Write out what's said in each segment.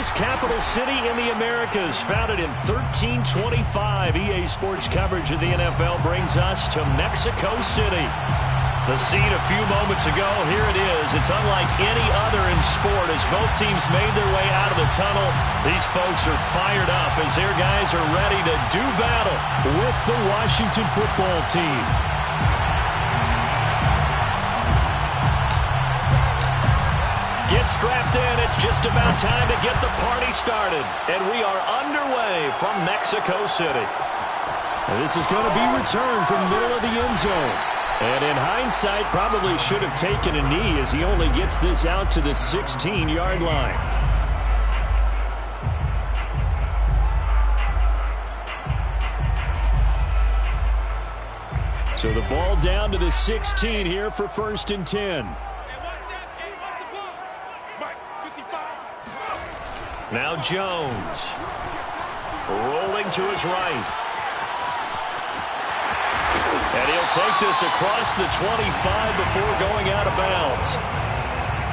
oldest capital city in the Americas, founded in 1325. EA Sports coverage of the NFL brings us to Mexico City. The scene a few moments ago, here it is. It's unlike any other in sport as both teams made their way out of the tunnel. These folks are fired up as their guys are ready to do battle with the Washington football team. Get strapped in. It's just about time to get the party started. And we are underway from Mexico City. And this is going to be returned from the middle of the end zone. And in hindsight, probably should have taken a knee as he only gets this out to the 16-yard line. So the ball down to the 16 here for 1st and 10. Now Jones. Rolling to his right. And he'll take this across the 25 before going out of bounds.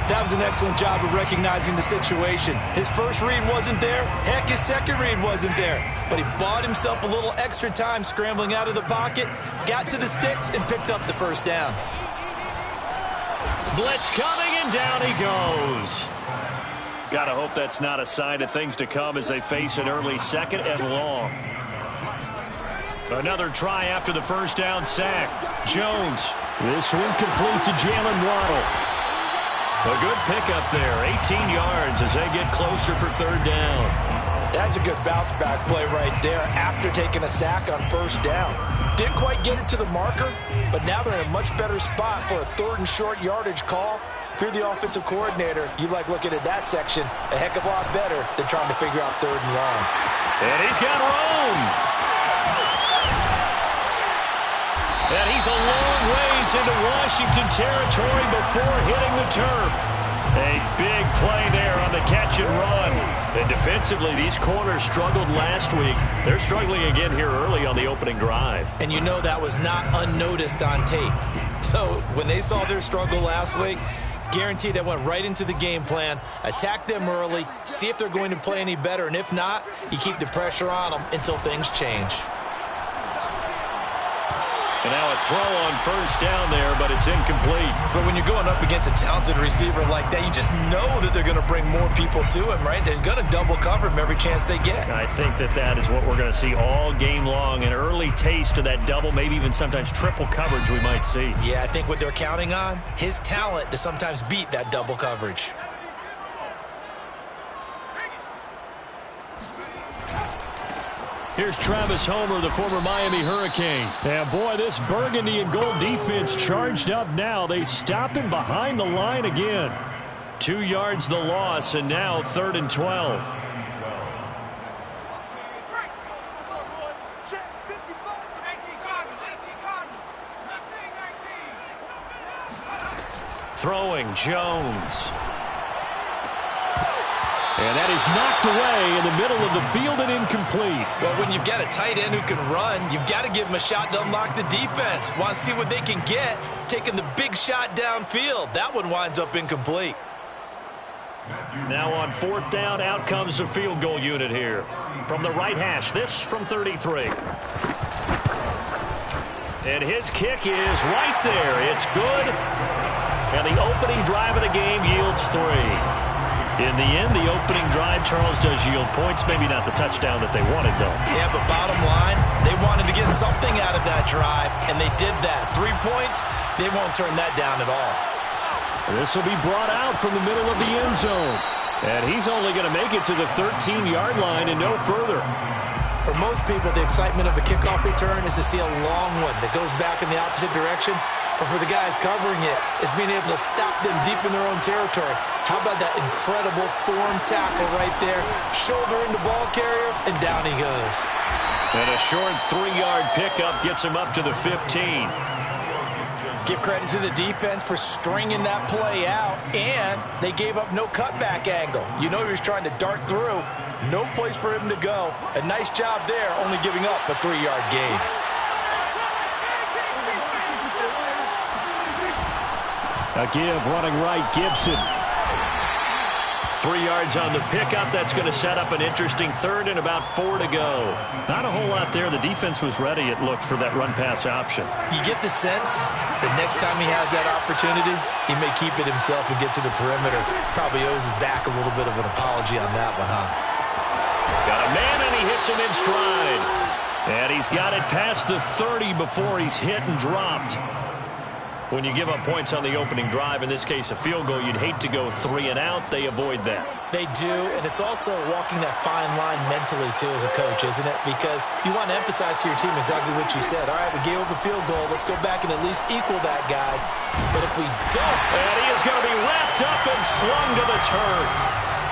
That was an excellent job of recognizing the situation. His first read wasn't there. Heck, his second read wasn't there. But he bought himself a little extra time scrambling out of the pocket, got to the sticks, and picked up the first down. Blitz coming, and down he goes. Gotta hope that's not a sign of things to come as they face an early 2nd and long. Another try after the first down sack. Jones. This one complete to Jalen Waddle. A good pickup there. 18 yards as they get closer for 3rd down. That's a good bounce back play right there after taking a sack on 1st down. Didn't quite get it to the marker, but now they're in a much better spot for a 3rd and short yardage call. If you're the offensive coordinator, you like looking at that section a heck of a lot better than trying to figure out 3rd and long. And he's got room. And he's a long ways into Washington territory before hitting the turf. A big play there on the catch and run. And defensively, these corners struggled last week. They're struggling again here early on the opening drive. And you know that was not unnoticed on tape. So when they saw their struggle last week, guaranteed they went right into the game plan, attack them early, see if they're going to play any better. And if not, you keep the pressure on them until things change. And now a throw on 1st down there, but it's incomplete. But when you're going up against a talented receiver like that, you just know that they're going to bring more people to him, right? They're going to double cover him every chance they get. I think that is what we're going to see all game long. An early taste of that double, maybe even sometimes triple coverage we might see. Yeah, I think what they're counting on, his talent to sometimes beat that double coverage. Here's Travis Homer, the former Miami Hurricane. And boy, this burgundy and gold defense charged up now. They stop him behind the line again. 2 yards the loss, and now 3rd and 12. Throwing Jones. And that is knocked away in the middle of the field and incomplete. Well, when you've got a tight end who can run, you've got to give him a shot to unlock the defense. Want to see what they can get, taking the big shot downfield. That one winds up incomplete. Now on 4th down, out comes the field goal unit here. From the right hash, this from 33. And his kick is right there. It's good. And the opening drive of the game yields 3. In the end, the opening drive, Charles, does yield points. Maybe not the touchdown that they wanted, though. Yeah, but bottom line, they wanted to get something out of that drive, and they did that. 3 points, they won't turn that down at all. This will be brought out from the middle of the end zone. And he's only going to make it to the 13-yard line and no further. For most people, the excitement of a kickoff return is to see a long one that goes back in the opposite direction. But for the guys covering it, it's being able to stop them deep in their own territory. How about that incredible form tackle right there? Shoulder into ball carrier, and down he goes. And a short 3-yard pickup gets him up to the 15. Give credit to the defense for stringing that play out, and they gave up no cutback angle. You know he was trying to dart through. No place for him to go. A nice job there, only giving up a 3-yard gain. A give running right, Gibson. 3 yards on the pickup. That's going to set up an interesting third and about 4 to go. Not a whole lot there. The defense was ready, it looked, for that run-pass option. You get the sense that next time he has that opportunity, he may keep it himself and get to the perimeter. Probably owes his back a little bit of an apology on that one, huh? Got a man, and he hits him in stride. And he's got it past the 30 before he's hit and dropped. When you give up points on the opening drive, in this case a field goal, you'd hate to go 3 and out. They avoid that. They do, and it's also walking that fine line mentally, too, as a coach, isn't it? Because you want to emphasize to your team exactly what you said. All right, we gave up a field goal. Let's go back and at least equal that, guys. But if we don't... And he is going to be wrapped up and slung to the turf.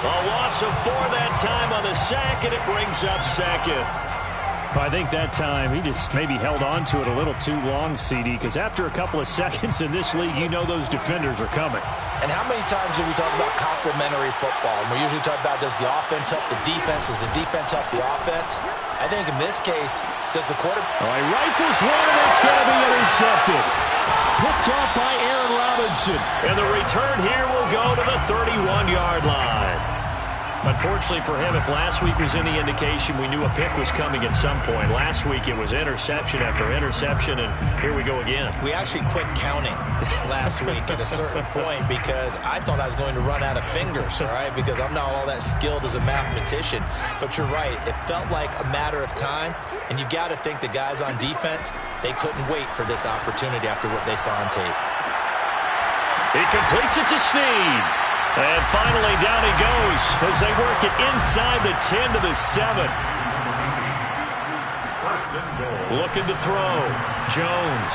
A loss of 4 that time on the sack, and it brings up second. I think that time he just maybe held on to it a little too long, CD, because after a couple of seconds in this league, you know those defenders are coming. And how many times do we talk about complementary football? And we usually talk about, does the offense help the defense? Does the defense help the offense? I think in this case, does the quarterback... All right, rifles one, and it's going to be intercepted. Picked off by Aaron Robinson. And the return here will go to the 31-yard line. Unfortunately for him, if last week was any indication, we knew a pick was coming at some point. Last week it was interception after interception, and here we go again. We actually quit counting last week at a certain point because I thought I was going to run out of fingers, all right, because I'm not all that skilled as a mathematician. But you're right. It felt like a matter of time, and you got to think the guys on defense, they couldn't wait for this opportunity after what they saw on tape. He completes it to Snead. And finally, down he goes as they work it inside the 10 to the 7. Looking to throw. Jones.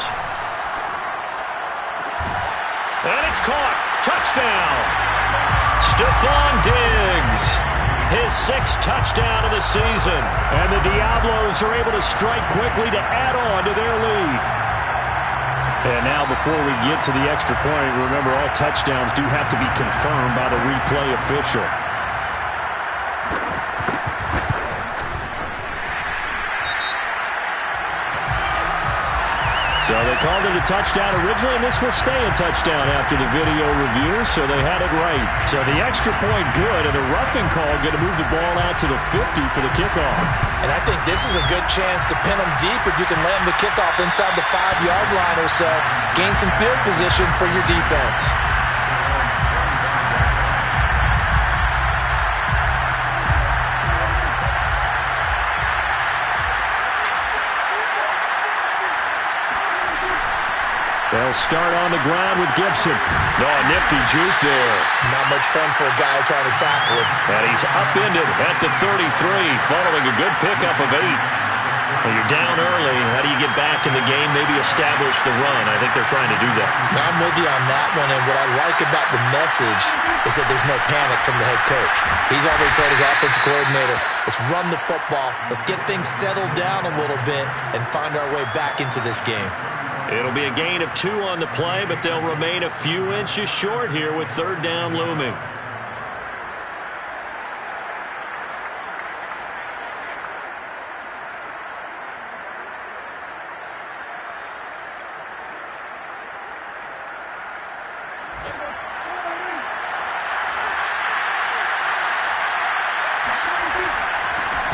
And it's caught. Touchdown. Stephon Diggs. His 6th touchdown of the season. And the Diablos are able to strike quickly to add on to their lead. And now before we get to the extra point, remember all touchdowns do have to be confirmed by the replay official. So they called it a touchdown originally, and this will stay a touchdown after the video review, so they had it right. So the extra point good, and the roughing call going to move the ball out to the 50 for the kickoff. And I think this is a good chance to pin them deep if you can land the kickoff inside the 5-yard line or so. Gain some field position for your defense. They'll start on the ground with Gibson. Oh, nifty juke there. Not much fun for a guy trying to tackle him. And he's upended at the 33, following a good pickup of 8. Well, you're down early. How do you get back in the game? Maybe establish the run. I think they're trying to do that. I'm with you on that one, and what I like about the message is that there's no panic from the head coach. He's already told his offensive coordinator, let's run the football, let's get things settled down a little bit, and find our way back into this game. It'll be a gain of 2 on the play, but they'll remain a few inches short here with 3rd down looming.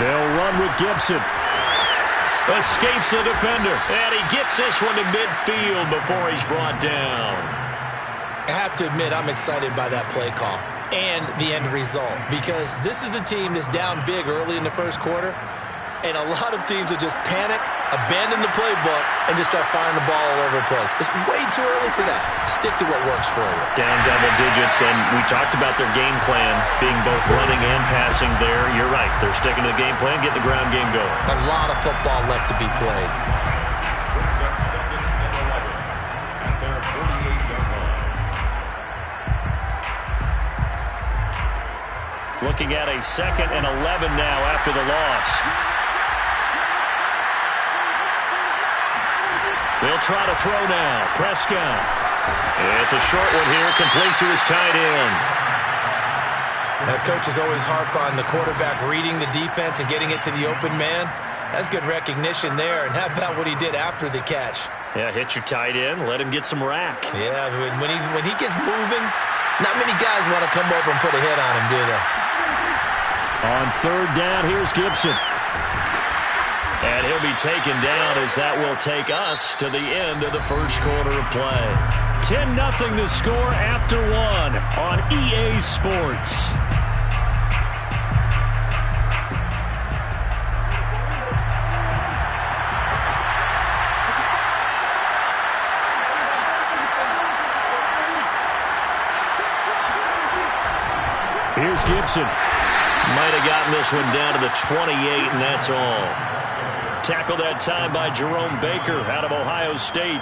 They'll run with Gibson. Escapes the defender, and he gets this one to midfield before he's brought down. I have to admit, I'm excited by that play call and the end result, because this is a team that's down big early in the first quarter, and a lot of teams will just panic, abandon the playbook, and just start firing the ball all over the place. It's way too early for that. Stick to what works for you. Down double digits, and we talked about their game plan being both running and passing there. You're right. They're sticking to the game plan, getting the ground game going. A lot of football left to be played. Brings up 2nd and 11 at their 48-yard line. Looking at a 2nd and 11 now after the loss. They'll try to throw now. Prescott. It's a short one here, complete to his tight end. That coach is always harp on the quarterback reading the defense and getting it to the open man. That's good recognition there. And how about what he did after the catch? Yeah, hit your tight end, let him get some rack. Yeah, when he gets moving, Not many guys want to come over and put a hit on him, do they? On third down, here's Gibson. And he'll be taken down as that will take us to the end of the first quarter of play. 10-0 the score after one on EA Sports. Here's Gibson. Might have gotten this one down to the 28, and that's all. Tackled that time by Jerome Baker out of Ohio State.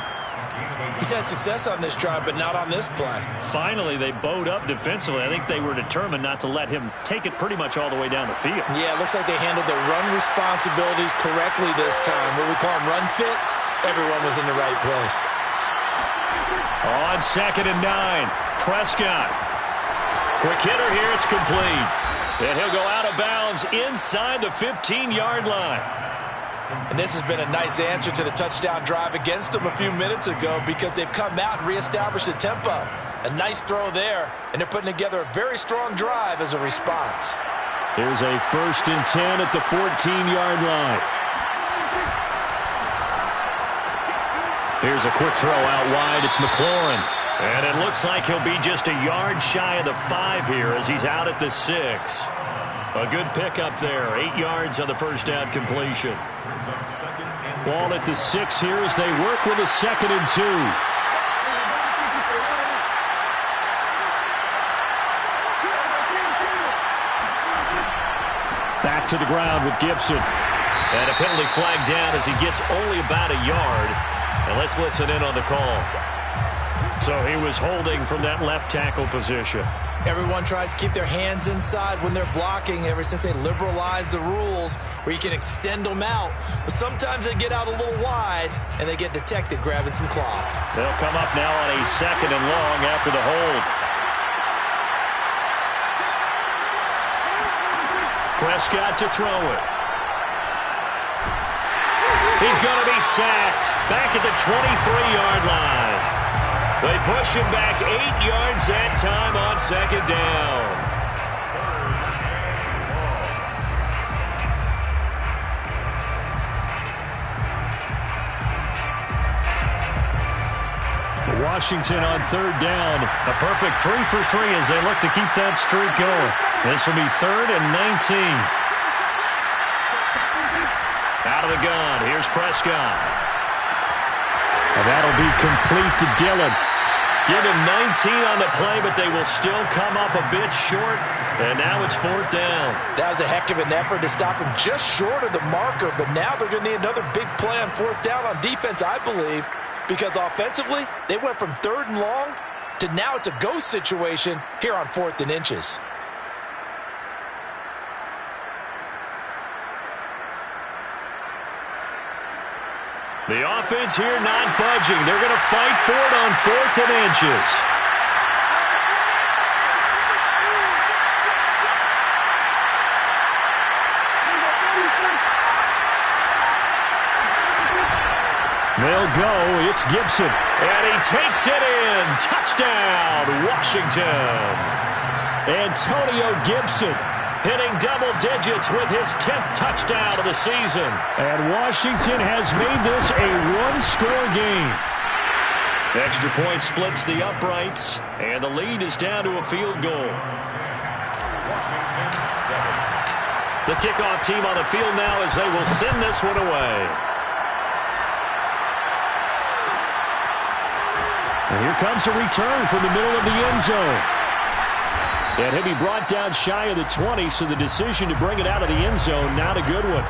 He's had success on this drive, but not on this play. Finally, they bowed up defensively. I think they were determined not to let him take it pretty much all the way down the field. Yeah, it looks like they handled their run responsibilities correctly this time. What we call them run fits, everyone was in the right place. On 2nd and 9, Prescott. Quick hitter here, it's complete. And he'll go out of bounds inside the 15-yard line. And this has been a nice answer to the touchdown drive against them a few minutes ago because they've come out and reestablished the tempo. A nice throw there, and they're putting together a very strong drive as a response. Here's a 1st and 10 at the 14-yard line. Here's a quick throw out wide. It's McLaurin. And it looks like he'll be just a yard shy of the 5 here as he's out at the 6. A good pickup there. 8 yards on the first down completion. Ball at the 6 here as they work with a 2nd and 2. Back to the ground with Gibson. And a penalty flag down as he gets only about a yard. And let's listen in on the call. So he was holding from that left tackle position. Everyone tries to keep their hands inside when they're blocking ever since they liberalized the rules where you can extend them out. But sometimes they get out a little wide and they get detected grabbing some cloth. They'll come up now on a 2nd and long after the hold. Prescott to throw it. He's going to be sacked back at the 23-yard line. They push him back 8 yards that time on 2nd down. Washington on 3rd down. A perfect 3 for 3 as they look to keep that streak going. This will be 3rd and 19. Out of the gun, here's Prescott. And that'll be complete to Dillon. Give him 19 on the play, but they will still come up a bit short. And now it's 4th down. That was a heck of an effort to stop him just short of the marker, but now they're going to need another big play on 4th down on defense, I believe, because offensively, they went from 3rd and long to now it's a go situation here on 4th and inches. The offense here not budging. They're going to fight for it on 4th and inches. They'll go. It's Gibson. And he takes it in. Touchdown, Washington. Antonio Gibson hitting double digits with his 10th touchdown of the season. And Washington has made this a one-score game. Extra point splits the uprights, and the lead is down to a field goal. The kickoff team on the field now as they will send this one away. And here comes a return from the middle of the end zone. And he'll be brought down shy of the 20, so the decision to bring it out of the end zone, not a good one.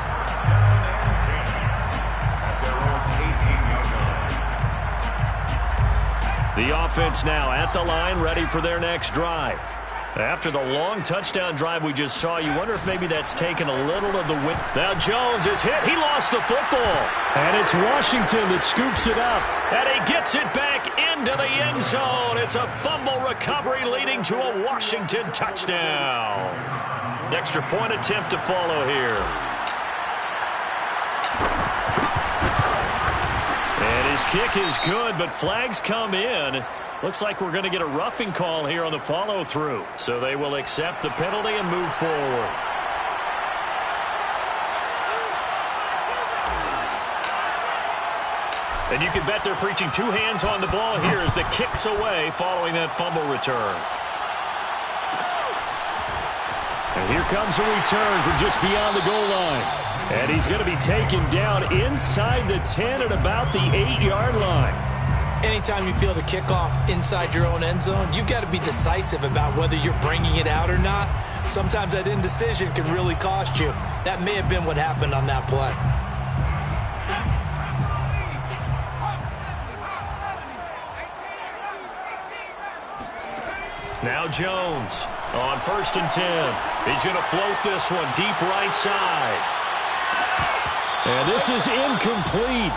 The offense now at the line, ready for their next drive. After the long touchdown drive we just saw, you wonder if maybe that's taken a little of the wind. Now Jones is hit. He lost the football. And it's Washington that scoops it up. And he gets it back into the end zone. It's a fumble recovery leading to a Washington touchdown. Extra point attempt to follow here. And His kick is good, but flags come in. Looks like we're going to get a roughing call here on the follow-through. So they will accept the penalty and move forward. And you can bet they're preaching two hands on the ball here as the kick's away following that fumble return. And here comes a return from just beyond the goal line. And he's going to be taken down inside the 10 at about the 8-yard line. Anytime you feel the kickoff inside your own end zone, you've got to be decisive about whether you're bringing it out or not. Sometimes that indecision can really cost you. That may have been what happened on that play. Now Jones on 1st and 10. He's going to float this one deep right side. And this is incomplete.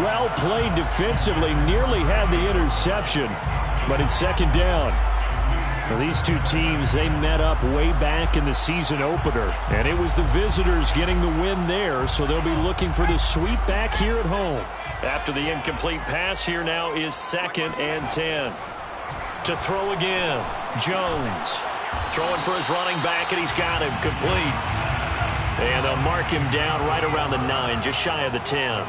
Well played defensively. Nearly had the interception, but it's 2nd down. Now, these two teams, they met up way back in the season opener, and it was the visitors getting the win there, so they'll be looking for the sweep back here at home. After the incomplete pass, here now is 2nd and 10. To throw again, Jones. Throwing for his running back, and he's got him complete. And they'll mark him down right around the 9, just shy of the 10.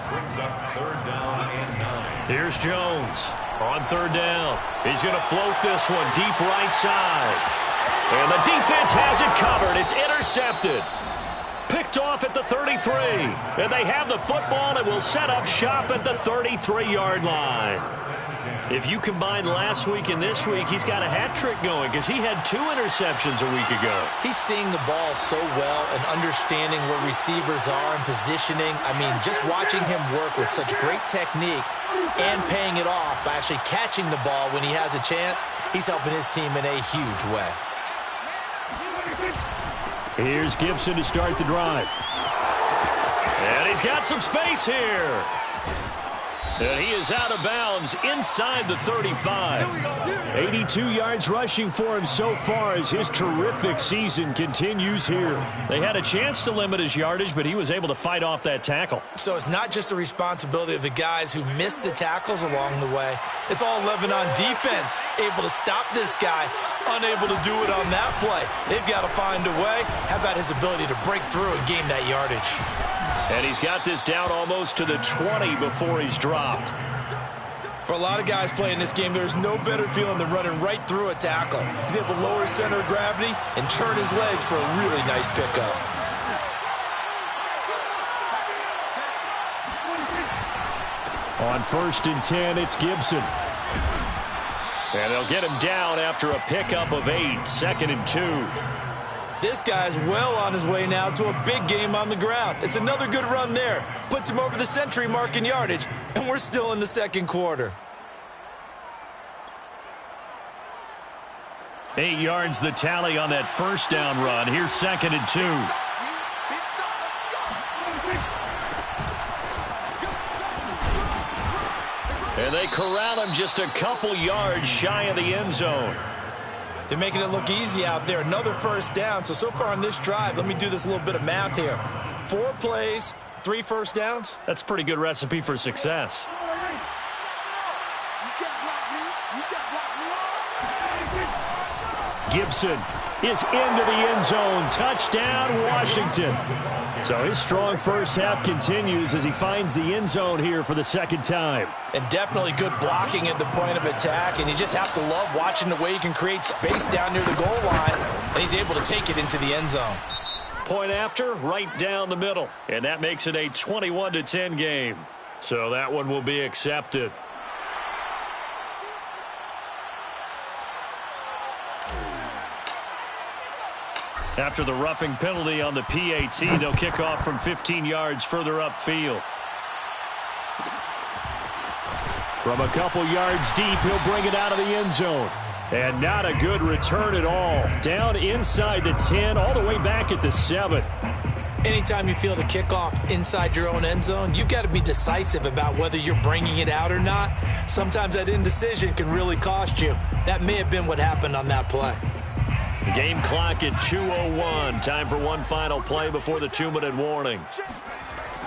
Brings up 3rd down and 9. Here's Jones on 3rd down. He's going to float this one deep right side. And the defense has it covered. It's intercepted. Picked off at the 33. And they have the football and will set up shop at the 33-yard line. If you combine last week and this week, he's got a hat trick going because he had 2 interceptions a week ago. He's seeing the ball so well and understanding where receivers are and positioning. I mean, just watching him work with such great technique and paying it off by actually catching the ball when he has a chance, he's helping his team in a huge way. Here's Gibson to start the drive. And he's got some space here. And he is out of bounds inside the 35. 82 yards rushing for him so far as his terrific season continues here. They had a chance to limit his yardage, but he was able to fight off that tackle. So it's not just the responsibility of the guys who missed the tackles along the way. It's all living on defense, able to stop this guy, unable to do it on that play. They've got to find a way. How about his ability to break through and gain that yardage? And he's got this down almost to the 20 before he's dropped. For a lot of guys playing this game, there's no better feeling than running right through a tackle. He's able to lower his center of gravity and churn his legs for a really nice pickup. On 1st and 10, it's Gibson. And they'll get him down after a pickup of 8, 2nd and 2. This guy's well on his way now to a big game on the ground. It's another good run there. Puts him over the century mark in yardage, and we're still in the 2nd quarter. 8 yards the tally on that 1st down run. Here's 2nd and 2. And they corral him just a couple yards shy of the end zone. They're making it look easy out there. Another 1st down. So far on this drive, let me do this little bit of math here. 4 plays, 3 first downs. That's a pretty good recipe for success. Gibson is into the end zone. Touchdown, Washington. So his strong first half continues as he finds the end zone here for the 2nd time. And definitely good blocking at the point of attack. And you just have to love watching the way he can create space down near the goal line. And he's able to take it into the end zone. Point after, right down the middle. And that makes it a 21-10 game. So that one will be accepted. After the roughing penalty on the PAT, they'll kick off from 15 yards further upfield. From a couple yards deep, he'll bring it out of the end zone. And not a good return at all. Down inside the 10, all the way back at the 7. Anytime you feel the kickoff inside your own end zone, you've got to be decisive about whether you're bringing it out or not. Sometimes that indecision can really cost you. That may have been what happened on that play. Game clock at 2:01. Time for one final play before the 2-minute warning.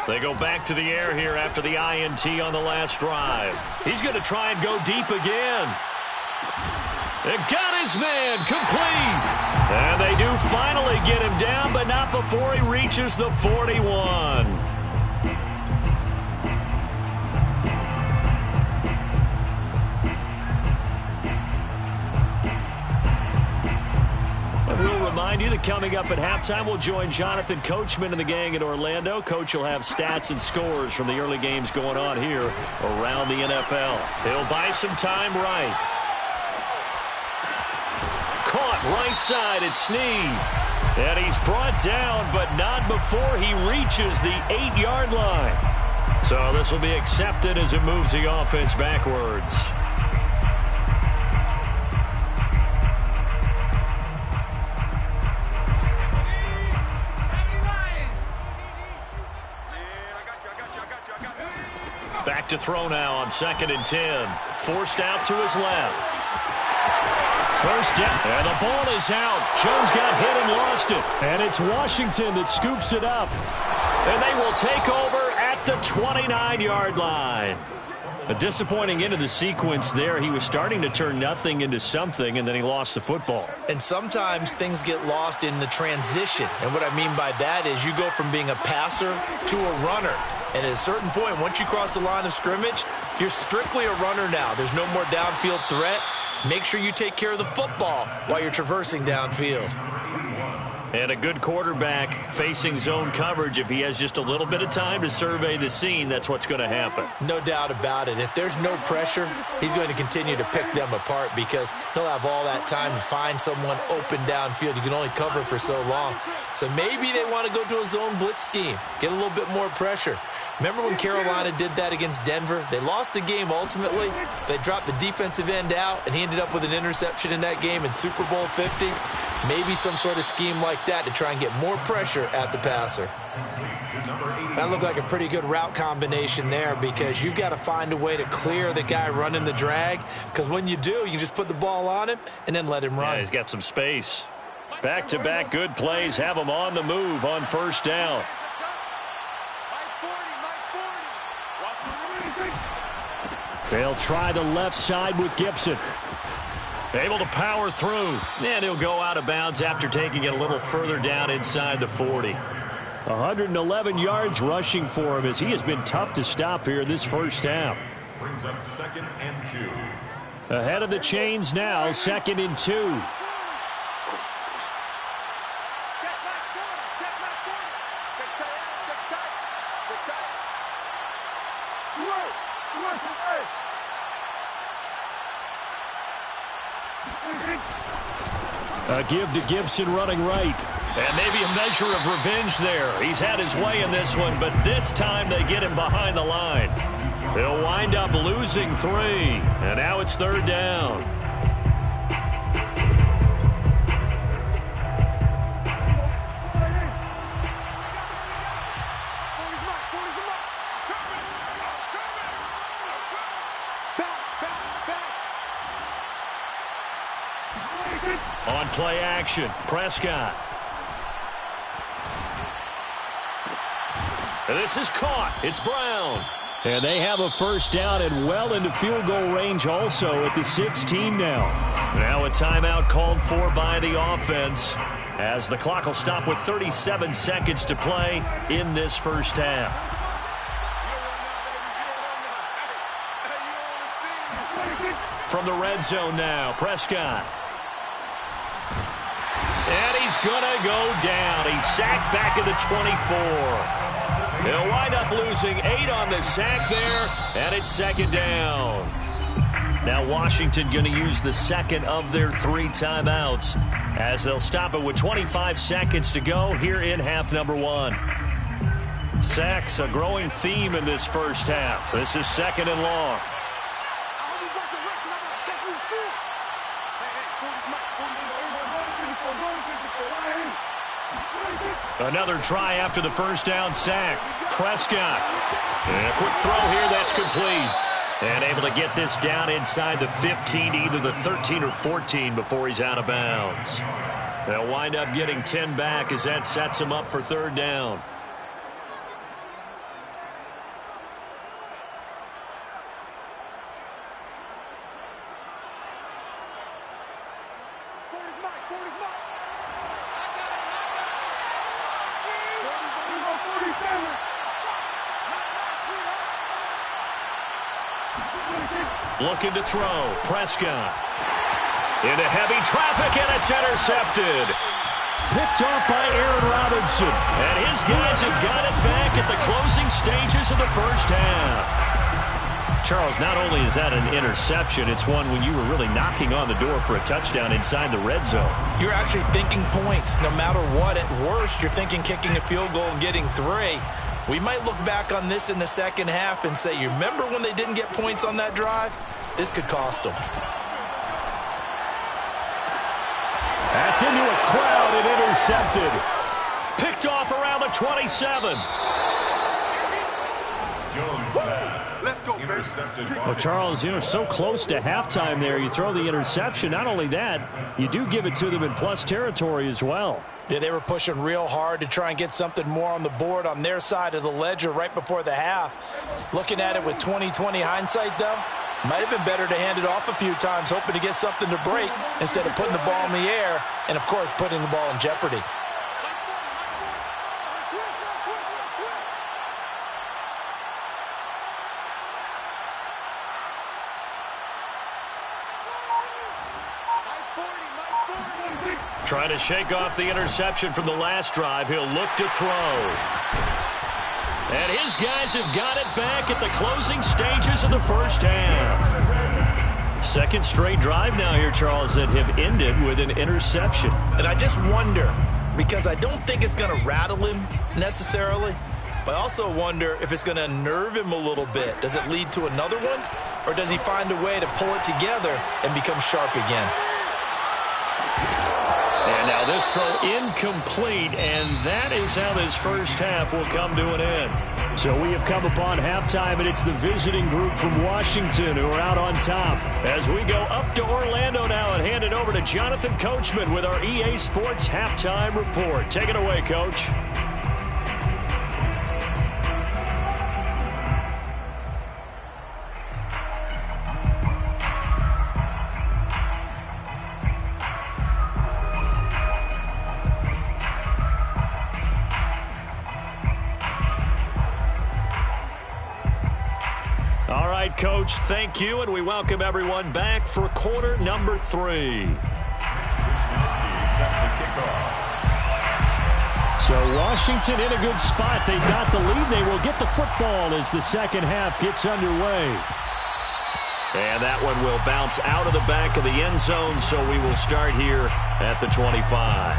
They go back to the air here after the INT on the last drive. He's going to try and go deep again. It got his man complete. And they do finally get him down, but not before he reaches the 41. We'll remind you that coming up at halftime, we'll join Jonathan Coachman and the gang in Orlando. Coach will have stats and scores from the early games going on here around the NFL. He'll buy some time right. Caught right side at Snead. And he's brought down, but not before he reaches the 8-yard line. So this will be accepted as it moves the offense backwards. Back to throw now on 2nd and 10. Forced out to his left. First down. And the ball is out. Jones got hit and lost it. And it's Washington that scoops it up. And they will take over at the 29-yard line. A disappointing end of the sequence there. He was starting to turn nothing into something, and then he lost the football. And sometimes things get lost in the transition. And what I mean by that is you go from being a passer to a runner. And at a certain point, once you cross the line of scrimmage, you're strictly a runner now. There's no more downfield threat. Make sure you take care of the football while you're traversing downfield. And a good quarterback facing zone coverage, if he has just a little bit of time to survey the scene, that's what's going to happen. No doubt about it. If there's no pressure, he's going to continue to pick them apart because he'll have all that time to find someone open downfield. You can only cover for so long. So maybe they want to go to a zone blitz scheme, get a little bit more pressure. Remember when Carolina did that against Denver? They lost the game ultimately. They dropped the defensive end out, and he ended up with an interception in that game in Super Bowl 50. Maybe some sort of scheme like that to try and get more pressure at the passer. That looked like a pretty good route combination there because you've got to find a way to clear the guy running the drag, because when you do, you just put the ball on him and then let him run. Yeah, he's got some space. Back-to-back good plays have him on the move on first down. They'll try the left side with Gibson. Able to power through. And he'll go out of bounds after taking it a little further down inside the 40. 111 yards rushing for him as he has been tough to stop here this first half. Brings up 2nd and 2. Ahead of the chains now, 2nd and 2. A give to Gibson running right. And maybe a measure of revenge there. He's had his way in this one, but this time they get him behind the line. He'll wind up losing 3. And now it's 3rd down. On play action, Prescott. This is caught. It's Brown. And they have a first down and well into field goal range also at the 16 now. Now a timeout called for by the offense as the clock will stop with 37 seconds to play in this first half. From the red zone now, Prescott. And he's going to go down. He's sacked back at the 24. He'll wind up losing 8 on the sack there, and it's 2nd down. Now Washington going to use the second of their 3 timeouts as they'll stop it with 25 seconds to go here in half number 1. Sacks, a growing theme in this first half. This is 2nd and long. Another try after the first down sack. Prescott. And a quick throw here, that's complete. And able to get this down inside the 15, either the 13 or 14 before he's out of bounds. They'll wind up getting 10 back as that sets him up for 3rd down. Looking to throw. Prescott. Into heavy traffic, and it's intercepted. Picked off by Aaron Robinson. And his guys have got it back at the closing stages of the first half. Charles, not only is that an interception, it's one when you were really knocking on the door for a touchdown inside the red zone. You're actually thinking points. No matter what, at worst, you're thinking kicking a field goal and getting 3. We might look back on this in the second half and say, you remember when they didn't get points on that drive? This could cost them. That's into a crowd and intercepted. Picked off around the 27. Jones pass. Let's go, Intercepted. Well, Charles, so close to halftime there. You throw the interception. Not only that, you do give it to them in plus territory as well. Yeah, they were pushing real hard to try and get something more on the board on their side of the ledger right before the half. Looking at it with 20/20 hindsight, though, might have been better to hand it off a few times, hoping to get something to break instead of putting the ball in the air and, of course, putting the ball in jeopardy. Trying to shake off the interception from the last drive. He'll look to throw. And his guys have got it back at the closing stages of the first half. Second straight drive now here, Charles, that have ended with an interception. And I just wonder, because I don't think it's going to rattle him necessarily, but I also wonder if it's going to unnerve him a little bit. Does it lead to another one? Or does he find a way to pull it together and become sharp again? And now this throw incomplete, and that is how this first half will come to an end. So we have come upon halftime, and it's the visiting group from Washington who are out on top. As we go up to Orlando now and hand it over to Jonathan Coachman with our EA Sports Halftime Report. Take it away, Coach. Coach, thank you, and we welcome everyone back for quarter number 3. So Washington in a good spot. They got the lead. They will get the football as the second half gets underway. And that one will bounce out of the back of the end zone, so we will start here at the 25.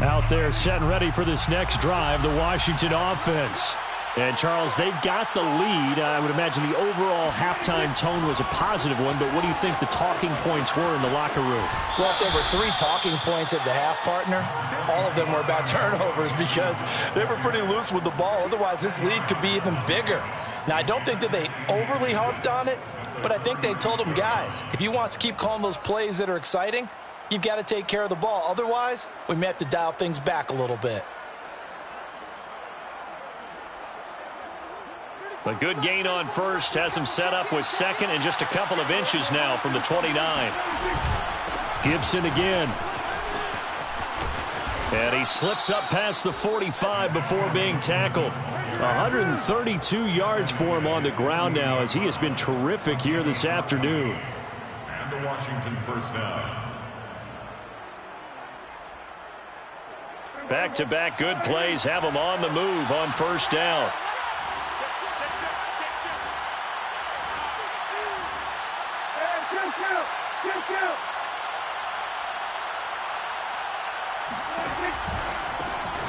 Out there set and ready for this next drive, the Washington offense. And, Charles, they've got the lead. I would imagine the overall halftime tone was a positive one, but what do you think the talking points were in the locker room? Well, if there were 3 talking points at the half, partner, all of them were about turnovers because they were pretty loose with the ball. Otherwise, this lead could be even bigger. Now, I don't think that they overly harped on it, but I think they told them, guys, if you want to keep calling those plays that are exciting, you've got to take care of the ball. Otherwise, we may have to dial things back a little bit. A good gain on first has him set up with second and just a couple of inches now from the 29. Gibson again. And he slips up past the 45 before being tackled. 132 yards for him on the ground now as he has been terrific here this afternoon. And the Washington first down. Back-to-back good plays have him on the move on first down.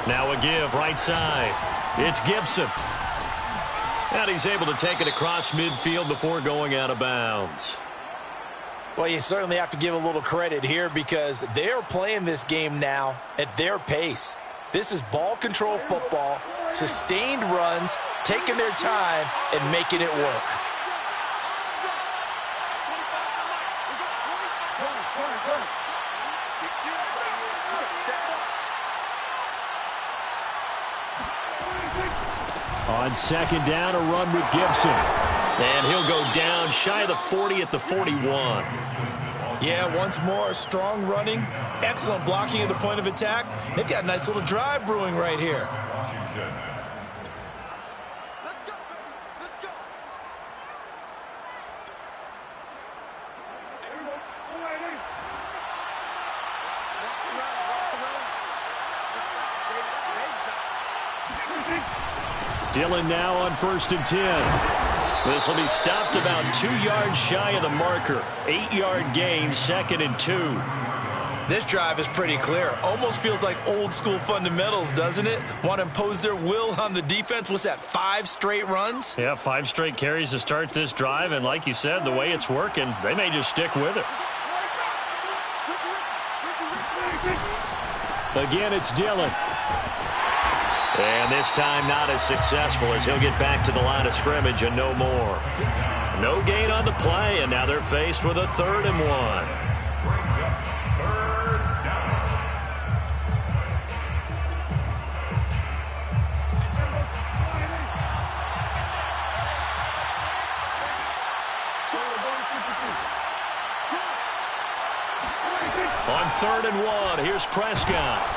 Now a give right side. It's Gibson. And he's able to take it across midfield before going out of bounds. Well, you certainly have to give a little credit here because they're playing this game now at their pace. This is ball control football, sustained runs, taking their time, and making it work. On second down, a run with Gibson. And he'll go down shy of the 40 at the 41. Yeah, once more, strong running, excellent blocking at the point of attack. They've got a nice little drive brewing right here. Dillon now on 1st and 10. This will be stopped about 2 yards shy of the marker. 8-yard gain, 2nd and 2. This drive is pretty clear. Almost feels like old school fundamentals, doesn't it? Want to impose their will on the defense. What's that, 5 straight runs? Yeah, 5 straight carries to start this drive. And like you said, the way it's working, they may just stick with it. Again, it's Dillon. And this time not as successful as he'll get back to the line of scrimmage and no more. No gain on the play, and now they're faced with a 3rd and 1. On 3rd and 1, here's Prescott.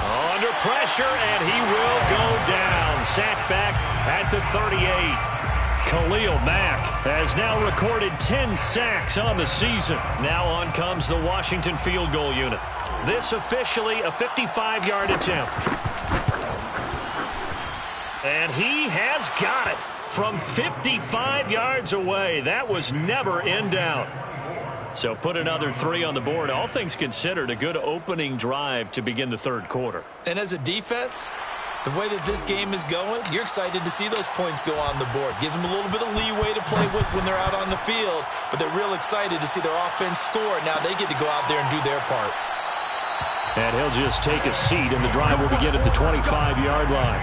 Under pressure, and he will go down. Sacked back at the 38. Khalil Mack has now recorded 10 sacks on the season. Now on comes the Washington field goal unit. This officially a 55-yard attempt. And he has got it from 55 yards away. That was never in doubt. So put another 3 on the board. All things considered, a good opening drive to begin the 3rd quarter. And as a defense, the way that this game is going, you're excited to see those points go on the board. Gives them a little bit of leeway to play with when they're out on the field, but they're real excited to see their offense score. Now they get to go out there and do their part. And he'll just take a seat, and the drive will begin at the 25-yard line.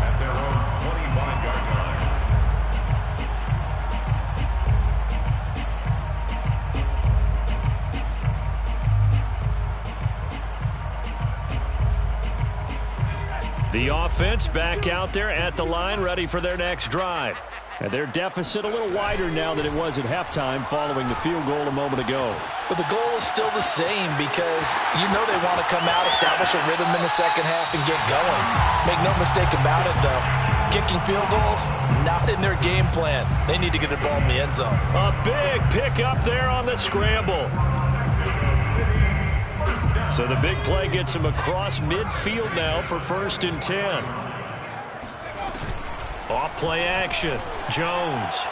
At their own 25-yard line. The offense back out there at the line, ready for their next drive. And their deficit a little wider now than it was at halftime following the field goal a moment ago. But the goal is still the same because you know they want to come out, establish a rhythm in the second half, and get going. Make no mistake about it, though. Kicking field goals, not in their game plan. They need to get the ball in the end zone. A big pick up there on the scramble. So the big play gets him across midfield now for 1st and 10. Off play action. Jones.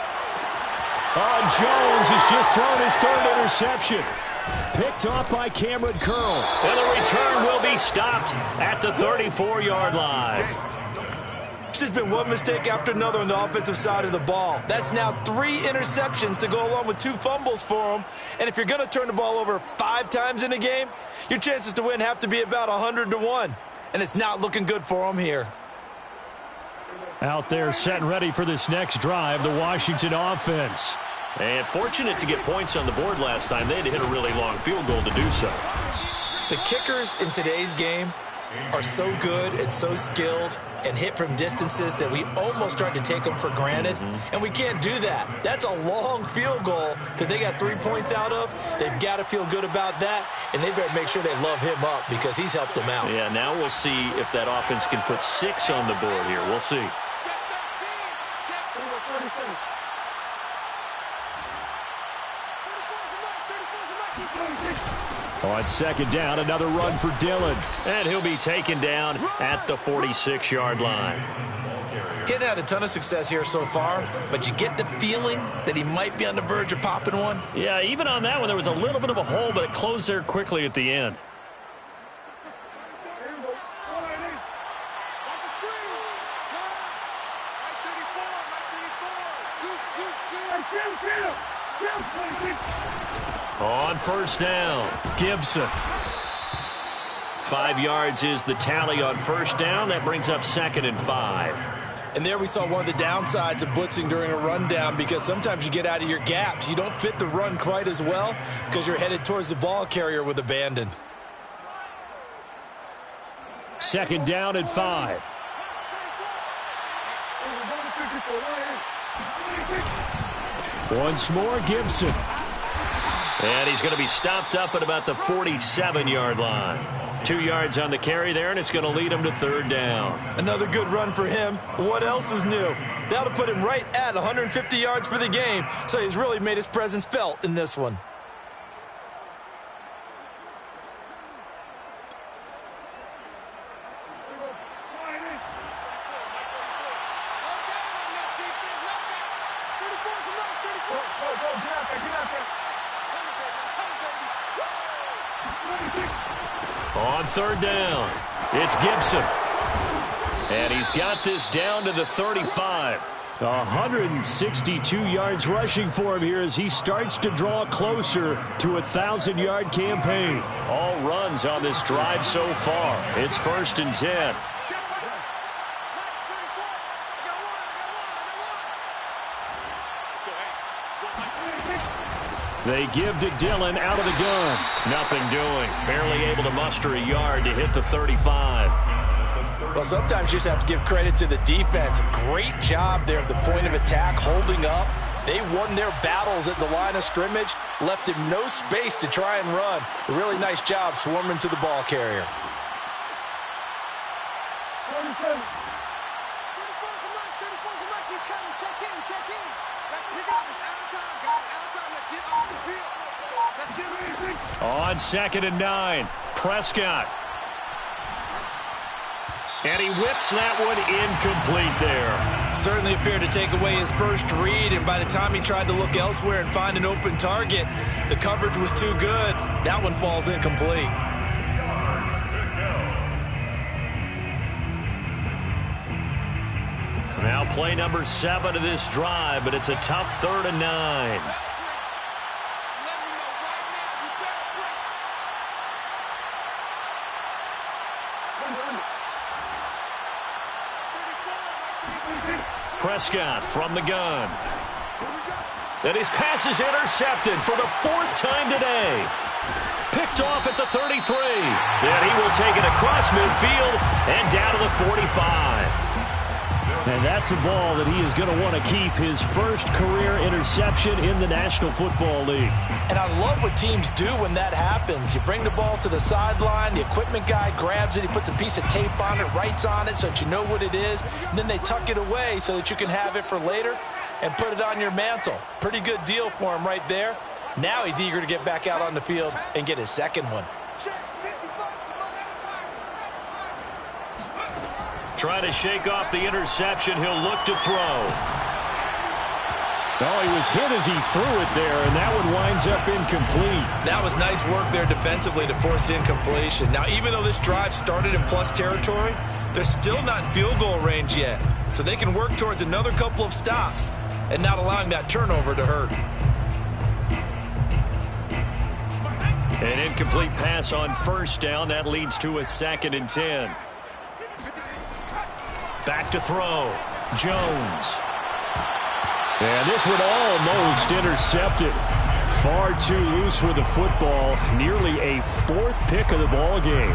Jones has just thrown his 3rd interception. Picked off by Cameron Curl. And the return will be stopped at the 34-yard line. It's just been one mistake after another on the offensive side of the ball. That's now 3 interceptions to go along with 2 fumbles for them. And if you're going to turn the ball over 5 times in a game, your chances to win have to be about 100 to 1. And it's not looking good for them here. Out there set and ready for this next drive, the Washington offense. And fortunate to get points on the board last time. They had to hit a really long field goal to do so. The kickers in today's game are so good and so skilled and hit from distances that we almost start to take them for granted. And we can't do that. That's a long field goal that they got 3 points out of. They've got to feel good about that, and they better make sure they love him up because he's helped them out. Yeah, now we'll see if that offense can put 6 on the board here. We'll see. On second down, another run for Dillon. And he'll be taken down at the 46-yard line. Getting had a ton of success here so far, but you get the feeling that he might be on the verge of popping one. Yeah, even on that one, there was a little bit of a hole, but it closed there quickly at the end. On 1st down, Gibson. 5 yards is the tally on 1st down. That brings up 2nd and 5. And there we saw one of the downsides of blitzing during a rundown because sometimes you get out of your gaps. You don't fit the run quite as well because you're headed towards the ball carrier with abandon. 2nd down and 5. Once more, Gibson. And he's going to be stopped up at about the 47-yard line. 2 yards on the carry there, and it's going to lead him to third down. Another good run for him. What else is new? That'll put him right at 150 yards for the game, so he's really made his presence felt in this one. On third down, it's Gibson. And he's got this down to the 35. 162 yards rushing for him here as he starts to draw closer to a 1,000-yard campaign. All runs on this drive so far. It's 1st and 10. They give to Dillon out of the gun. Nothing doing. Barely able to muster a yard to hit the 35. Well, sometimes you just have to give credit to the defense. Great job there at the point of attack, holding up. They won their battles at the line of scrimmage, left him no space to try and run. A really nice job swarming to the ball carrier. On 2nd and 9, Prescott. And he whips that one incomplete there. Certainly appeared to take away his first read, and by the time he tried to look elsewhere and find an open target, the coverage was too good. That one falls incomplete. Now play number 7 of this drive, but it's a tough 3rd and 9. Prescott from the gun. And his pass is intercepted for the 4th time today. Picked off at the 33. And he will take it across midfield and down to the 45. And that's a ball that he is going to want to keep, his first career interception in the National Football League. And I love what teams do when that happens. You bring the ball to the sideline, the equipment guy grabs it, he puts a piece of tape on it, writes on it so that you know what it is, and then they tuck it away so that you can have it for later and put it on your mantle. Pretty good deal for him right there. Now he's eager to get back out on the field and get his second one. Trying to shake off the interception. He'll look to throw. Oh, he was hit as he threw it there, and that one winds up incomplete. That was nice work there defensively to force incompletion. Now, even though this drive started in plus territory, they're still not in field goal range yet. So they can work towards another couple of stops and not allowing that turnover to hurt. An incomplete pass on 1st down. That leads to a 2nd and 10. Back to throw. Jones. And this one almost intercepted. Far too loose with the football. Nearly a 4th pick of the ball game.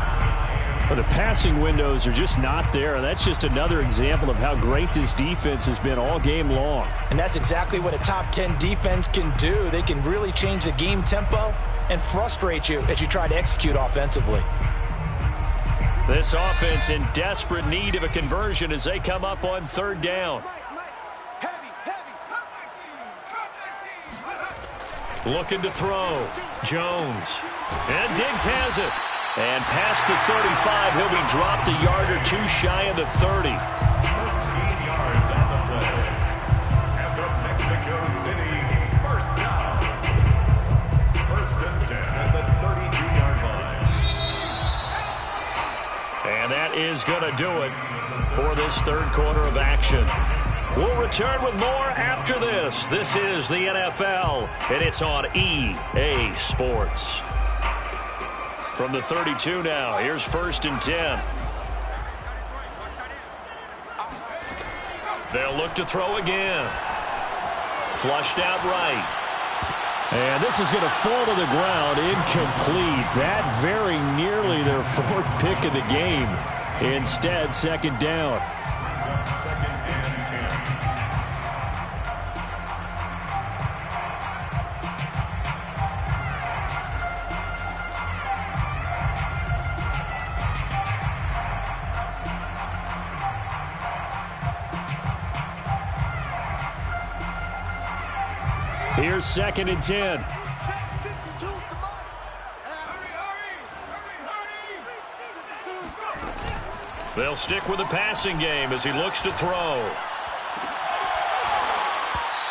But the passing windows are just not there. And that's just another example of how great this defense has been all game long. And that's exactly what a top 10 defense can do. They can really change the game tempo and frustrate you as you try to execute offensively. This offense in desperate need of a conversion as they come up on 3rd down. Looking to throw. Jones. And Diggs has it. And past the 35, he'll be dropped a yard or 2 shy of the 30. 13 yards on the play. And the Mexico City 1st down. 1st and 10 at the 32-yard line. And that is going to do it for this 3rd quarter of action. We'll return with more after this. This is the NFL, and it's on EA Sports. From the 32 now, here's 1st and 10. They'll look to throw again. Flushed out right. And this is going to fall to the ground, incomplete. That very nearly their 4th pick of the game. Instead, 2nd down. 2nd and 10. Here's 2nd and 10. They'll stick with the passing game as he looks to throw.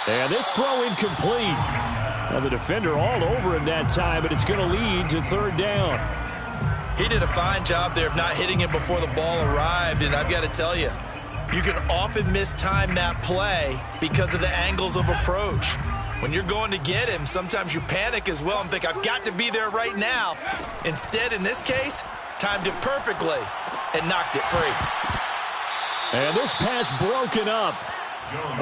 And this throw incomplete. Now the defender all over him that time, but it's going to lead to 3rd down. He did a fine job there of not hitting him before the ball arrived, and I've got to tell you, you can often mistime that play because of the angles of approach. When you're going to get him, sometimes you panic as well and think, I've got to be there right now. Instead, in this case, timed it perfectly and knocked it free. And this pass broken up.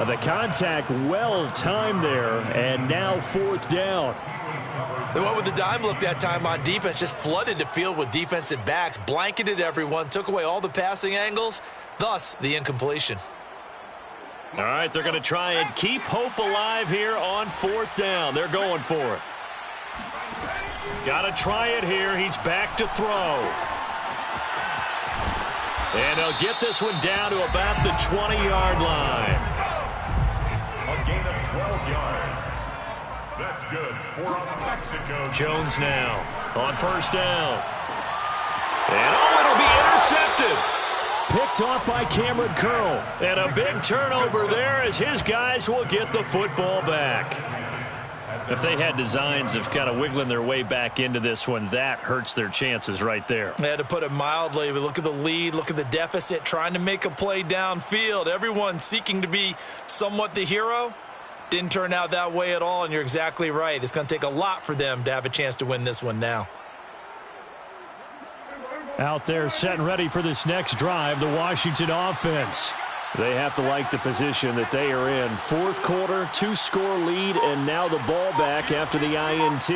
The contact well timed there, and now 4th down. They went with the dime look that time on defense, just flooded the field with defensive backs, blanketed everyone, took away all the passing angles, thus the incompletion. All right, they're going to try and keep hope alive here on 4th down. They're going for it. Got to try it here. He's back to throw. And he'll get this one down to about the 20-yard line. A gain of 12 yards. That's good for a Mexico. Jones now on 1st down. And it'll be intercepted. Picked off by Cameron Curl. And a big turnover there as his guys will get the football back. If they had designs of kind of wiggling their way back into this one, that hurts their chances right there. They had to put it mildly. Look at the lead, look at the deficit, trying to make a play downfield. Everyone seeking to be somewhat the hero. Didn't turn out that way at all, and you're exactly right. It's going to take a lot for them to have a chance to win this one now. Out there set and ready for this next drive, the Washington offense. They have to like the position that they are in. 4th quarter, 2-score lead, and now the ball back after the INT.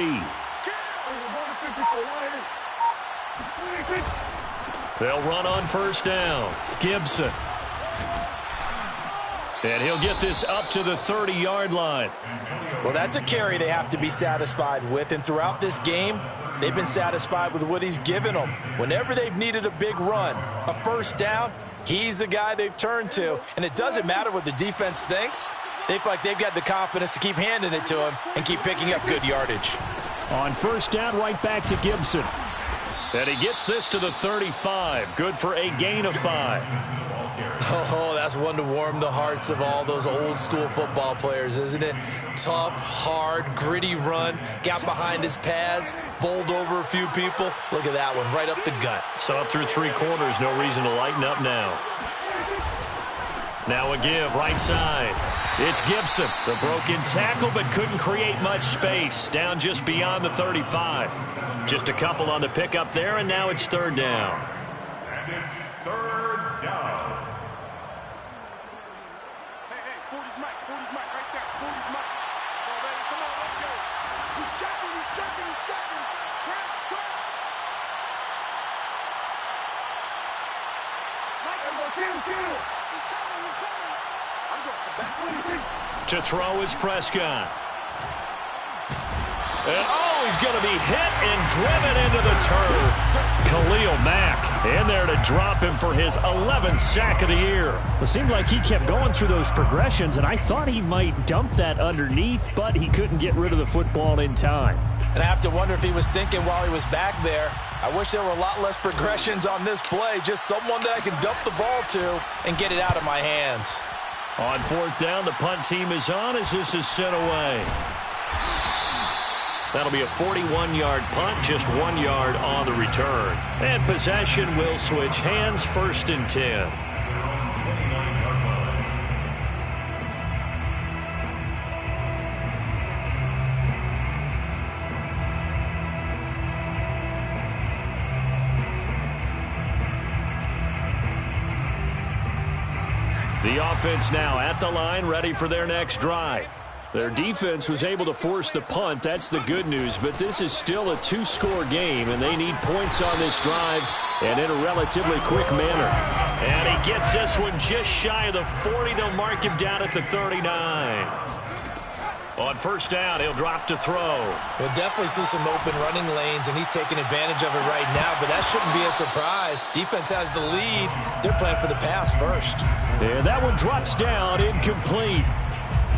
They'll run on 1st down. Gibson. And he'll get this up to the 30-yard line. Well, that's a carry they have to be satisfied with, and throughout this game, they've been satisfied with what he's given them. Whenever they've needed a big run, a 1st down, he's the guy they've turned to, and it doesn't matter what the defense thinks. They feel like they've got the confidence to keep handing it to him and keep picking up good yardage. On 1st down, right back to Gibson. And he gets this to the 35. Good for a gain of 5. Oh, that's one to warm the hearts of all those old school football players, isn't it? Tough, hard, gritty run, got behind his pads, bowled over a few people. Look at that one, right up the gut. So up through 3 quarters, no reason to lighten up now. Now a give, right side. It's Gibson. The broken tackle, but couldn't create much space. Down just beyond the 35. Just a couple on the pickup there, and now it's 3rd down. And it's 3rd down. To throw is Prescott. And he's going to be hit and driven into the turf. Khalil Mack in there to drop him for his 11th sack of the year. It seemed like he kept going through those progressions, and I thought he might dump that underneath, but he couldn't get rid of the football in time. And I have to wonder if he was thinking while he was back there, I wish there were a lot less progressions on this play, just someone that I can dump the ball to and get it out of my hands. On 4th down, the punt team is on as this is sent away. That'll be a 41-yard punt, just 1 yard on the return. And possession will switch hands, 1st and 10. The offense now at the line, ready for their next drive. Their defense was able to force the punt. That's the good news, but this is still a 2-score game, and they need points on this drive and in a relatively quick manner. And he gets this one just shy of the 40. They'll mark him down at the 39. On 1st down, he'll drop to throw. We'll definitely see some open running lanes, and he's taking advantage of it right now, but that shouldn't be a surprise. Defense has the lead. They're playing for the pass first. And that one drops down, incomplete.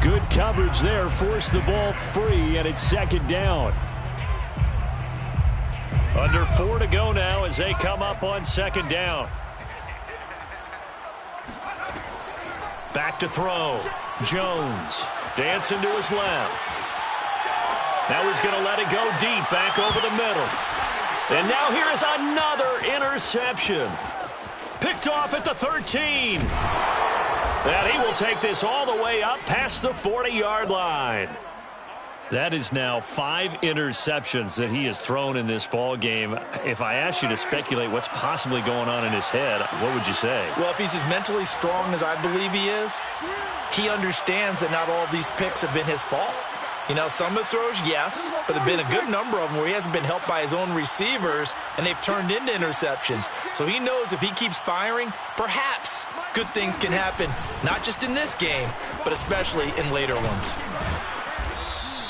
Good coverage there. Forced the ball free, and it's second down. Under 4 to go now as they come up on second down. Back to throw. Jones dancing to his left. Now he's going to let it go deep back over the middle. And now here is another interception. Picked off at the 13. And he will take this all the way up past the 40-yard line. That is now 5 interceptions that he has thrown in this ball game. If I asked you to speculate what's possibly going on in his head, what would you say? Well, if he's as mentally strong as I believe he is, he understands that not all of these picks have been his fault. You know, some of the throws, yes, but there have been a good number of them where he hasn't been helped by his own receivers, and they've turned into interceptions. So he knows if he keeps firing, perhaps good things can happen, not just in this game, but especially in later ones.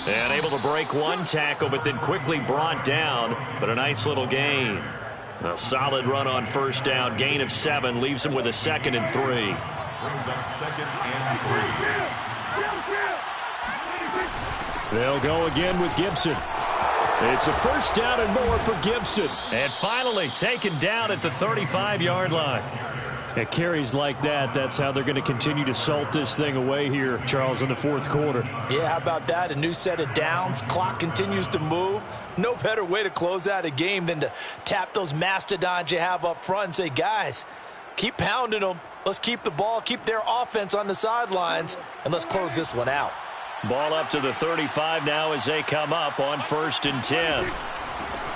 And able to break one tackle, but then quickly brought down, but a nice little gain. A solid run on first down, gain of 7, leaves him with a 2nd and 3. Brings up 2nd and 3. They'll go again with Gibson. It's a first down and more for Gibson. And finally taken down at the 35-yard line. At carries like that, that's how they're going to continue to salt this thing away here, Charles, in the fourth quarter. Yeah, how about that? A new set of downs. Clock continues to move. No better way to close out a game than to tap those mastodons you have up front and say, guys, keep pounding them. Let's keep the ball, keep their offense on the sidelines, and let's close this one out. Ball up to the 35 now as they come up on 1st and 10.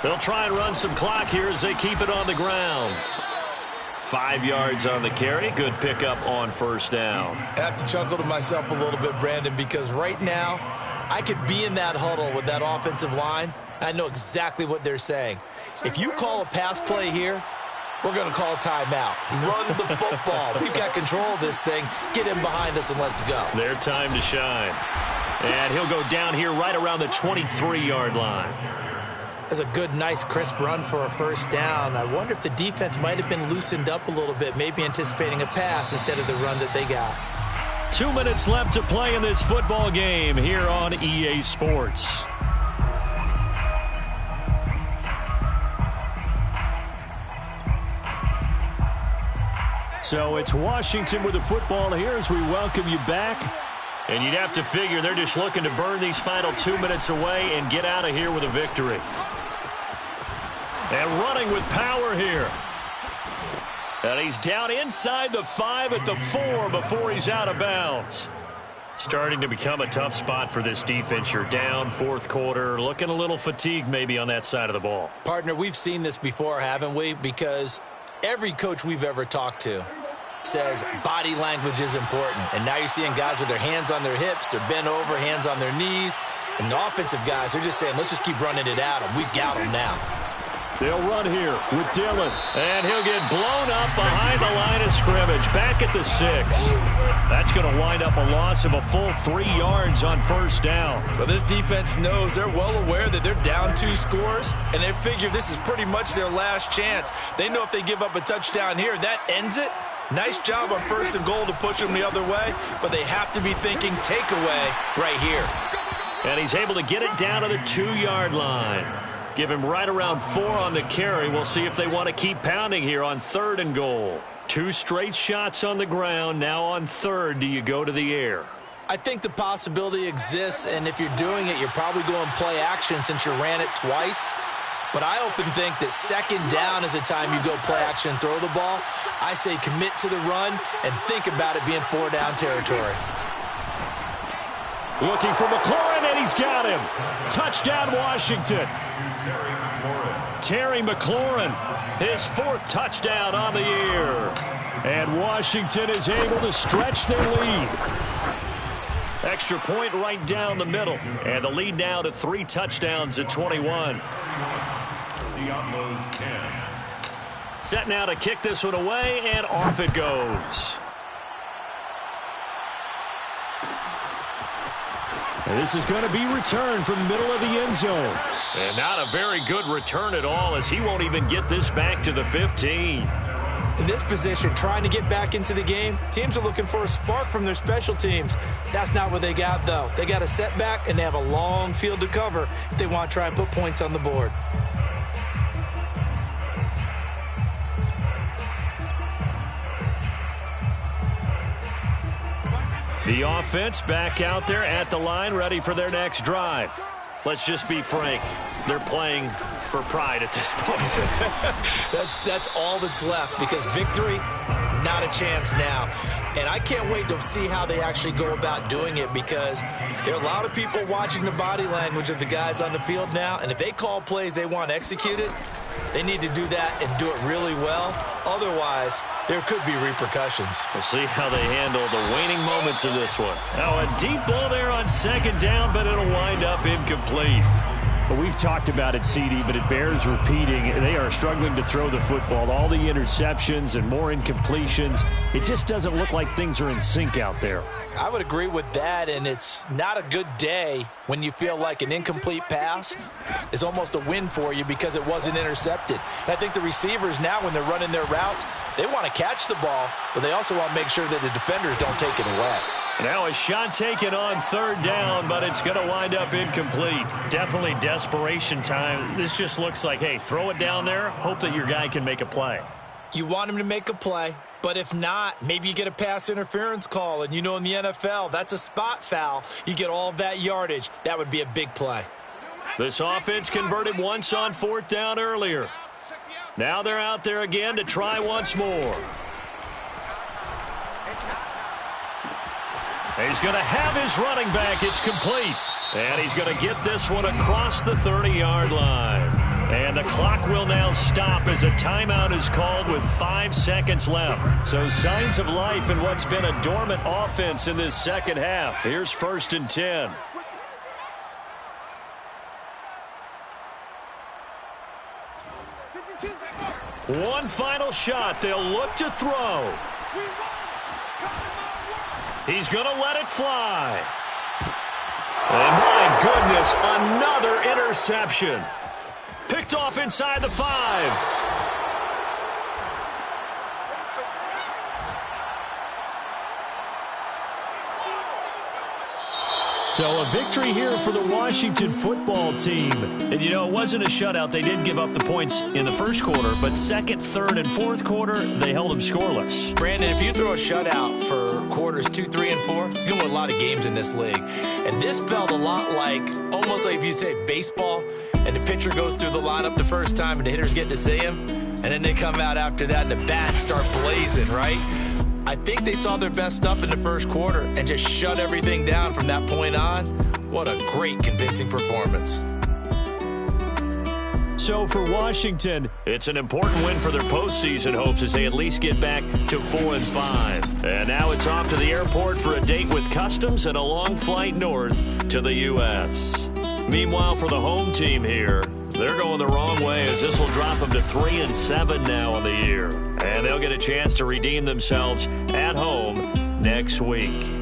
They'll try and run some clock here as they keep it on the ground. 5 yards on the carry. Good pickup on first down. I have to chuckle to myself a little bit, Brandon, because right now I could be in that huddle with that offensive line. I know exactly what they're saying. If you call a pass play here, we're going to call a timeout. Run the football. We've got control of this thing. Get in behind us and let's go. Their time to shine. And he'll go down here right around the 23-yard line. That's a good, nice, crisp run for a first down. I wonder if the defense might have been loosened up a little bit, maybe anticipating a pass instead of the run that they got. 2 minutes left to play in this football game here on EA Sports. So it's Washington with the football here as we welcome you back. And you'd have to figure they're just looking to burn these final 2 minutes away and get out of here with a victory. And running with power here. And he's down inside the 5 at the 4 before he's out of bounds. Starting to become a tough spot for this defense. You're down fourth quarter, looking a little fatigued maybe on that side of the ball. Partner, we've seen this before, haven't we? Because every coach we've ever talked to says body language is important. And now you're seeing guys with their hands on their hips, they're bent over, hands on their knees. And the offensive guys, they're just saying, let's just keep running it at them. We've got them now. They'll run here with Dillon. And he'll get blown up behind the line of scrimmage. Back at the 6. That's going to wind up a loss of a full 3 yards on first down. Well, this defense knows, they're well aware that they're down 2 scores, and they figure this is pretty much their last chance. They know if they give up a touchdown here, that ends it. Nice job on 1st and goal to push them the other way, but they have to be thinking takeaway right here. And he's able to get it down to the 2-yard line. Give him right around 4 on the carry. We'll see if they want to keep pounding here on 3rd and goal. 2 straight shots on the ground. Now on 3rd, do you go to the air? I think the possibility exists, and if you're doing it, you're probably going play action since you ran it twice. But I often think that 2nd down is a time you go play action and throw the ball. I say commit to the run and think about it being 4-down territory. Looking for McLaurin, and he's got him. Touchdown, Washington. Terry McLaurin, his 4th touchdown on the year. And Washington is able to stretch their lead. Extra point right down the middle. And the lead now to 3 touchdowns at 21. Diablo's 10. Set now to kick this one away, and off it goes. And this is going to be returned from the middle of the end zone. And not a very good return at all, as he won't even get this back to the 15. In this position, trying to get back into the game, teams are looking for a spark from their special teams. That's not what they got, though. They got a setback, and they have a long field to cover if they want to try and put points on the board. The offense back out there at the line, ready for their next drive. Let's just be frank. They're playing for pride at this point. That's all that's left, because victory, not a chance now. And I can't wait to see how they actually go about doing it, because there are a lot of people watching the body language of the guys on the field now, and if they call plays they want executed, they need to do that and do it really well. Otherwise, there could be repercussions. We'll see how they handle the waning moments of this one. Now a deep ball there on second down, but it'll wind up incomplete. Well, we've talked about it, CD, but it bears repeating. They are struggling to throw the football. All the interceptions and more incompletions. It just doesn't look like things are in sync out there. I would agree with that, and it's not a good day when you feel like an incomplete pass is almost a win for you because it wasn't intercepted. And I think the receivers now, when they're running their routes, they want to catch the ball, but they also want to make sure that the defenders don't take it away. Now a shot taken on third down, but it's going to wind up incomplete. Definitely desperation time. This just looks like, hey, throw it down there, hope that your guy can make a play. You want him to make a play, but if not, maybe you get a pass interference call, and you know in the NFL, that's a spot foul. You get all of that yardage. That would be a big play. This offense converted once on fourth down earlier. Now they're out there again to try once more. He's going to have his running back. It's complete. And he's going to get this one across the 30-yard line. And the clock will now stop as a timeout is called with 5 seconds left. So signs of life in what's been a dormant offense in this second half. Here's 1st and 10. One final shot. They'll look to throw. He's going to let it fly. And my goodness, another interception. Picked off inside the 5. So a victory here for the Washington football team. And, you know, it wasn't a shutout. They did give up the points in the first quarter, but second, third, and fourth quarter, they held them scoreless. Brandon, if you throw a shutout for quarters 2, 3, and 4, you're going to win a lot of games in this league. And this felt a lot like, almost like if you say baseball, and the pitcher goes through the lineup the first time, and the hitters get to see him, and then they come out after that, and the bats start blazing, right? I think they saw their best stuff in the first quarter and just shut everything down from that point on. What a great, convincing performance. So for Washington, it's an important win for their postseason hopes as they at least get back to 4-5. And now it's off to the airport for a date with Customs and a long flight north to the U.S. Meanwhile, for the home team here, they're going the wrong way as this will drop them to 3-7 now on the year. And they'll get a chance to redeem themselves at home next week.